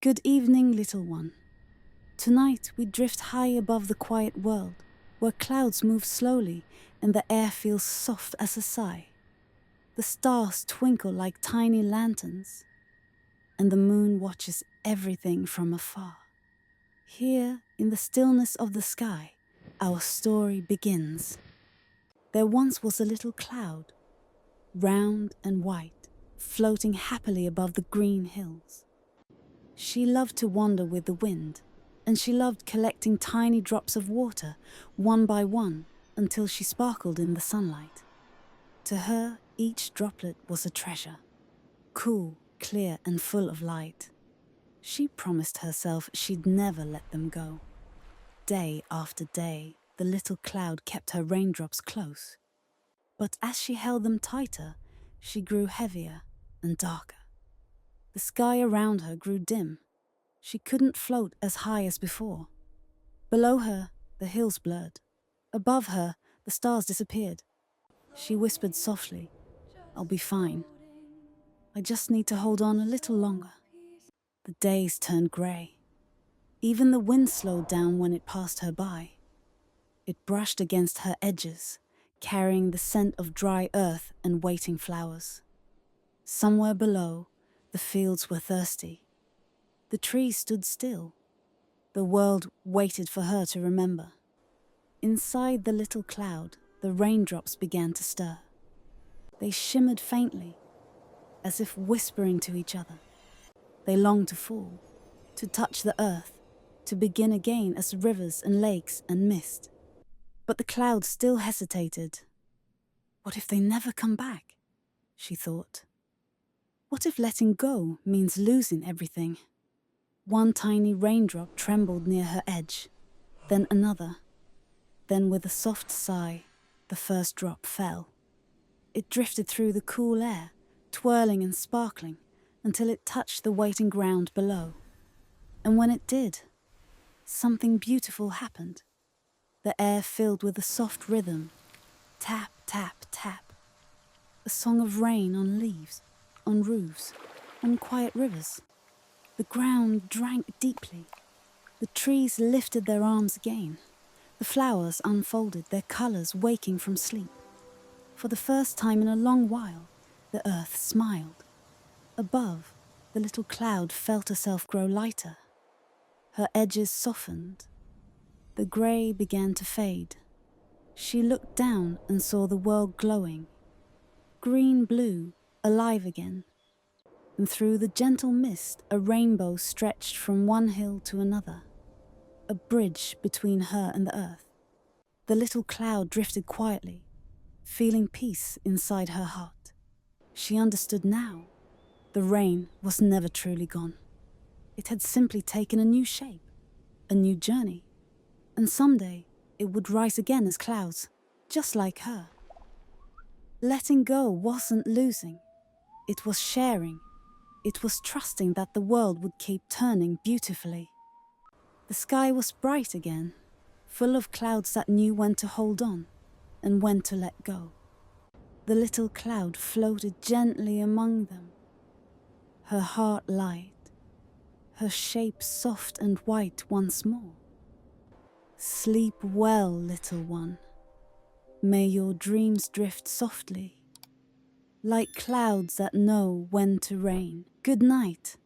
Good evening, little one. Tonight we drift high above the quiet world, where clouds move slowly and the air feels soft as a sigh. The stars twinkle like tiny lanterns, and the moon watches everything from afar. Here, in the stillness of the sky, our story begins. There once was a little cloud, round and white, floating happily above the green hills. She loved to wander with the wind, and she loved collecting tiny drops of water, one by one, until she sparkled in the sunlight. To her, each droplet was a treasure, cool, clear, and full of light. She promised herself she'd never let them go. Day after day, the little cloud kept her raindrops close. But as she held them tighter, she grew heavier and darker. The sky around her grew dim. She couldn't float as high as before. Below her, the hills blurred. Above her, the stars disappeared. She whispered softly, "I'll be fine. I just need to hold on a little longer." The days turned grey. Even the wind slowed down when it passed her by. It brushed against her edges, carrying the scent of dry earth and waiting flowers. Somewhere below, the fields were thirsty. The trees stood still. The world waited for her to remember. Inside the little cloud, the raindrops began to stir. They shimmered faintly, as if whispering to each other. They longed to fall, to touch the earth, to begin again as rivers and lakes and mist. But the cloud still hesitated. What if they never come back? She thought. What if letting go means losing everything? One tiny raindrop trembled near her edge, then another. Then with a soft sigh, the first drop fell. It drifted through the cool air, twirling and sparkling, until it touched the waiting ground below. And when it did, something beautiful happened. The air filled with a soft rhythm, tap, tap, tap. A song of rain on leaves, on roofs, on quiet rivers. The ground drank deeply. The trees lifted their arms again. The flowers unfolded, their colors waking from sleep. For the first time in a long while, the earth smiled. Above, the little cloud felt herself grow lighter. Her edges softened. The grey began to fade. She looked down and saw the world glowing. Green-blue, alive again. And through the gentle mist, a rainbow stretched from one hill to another, a bridge between her and the earth. The little cloud drifted quietly, feeling peace inside her heart. She understood now. The rain was never truly gone. It had simply taken a new shape, a new journey. And someday it would rise again as clouds, just like her. Letting go wasn't losing. It was sharing. It was trusting that the world would keep turning beautifully. The sky was bright again, full of clouds that knew when to hold on and when to let go. The little cloud floated gently among them, her heart light, her shape soft and white once more. Sleep well, little one. May your dreams drift softly, like clouds that know when to rain. Good night.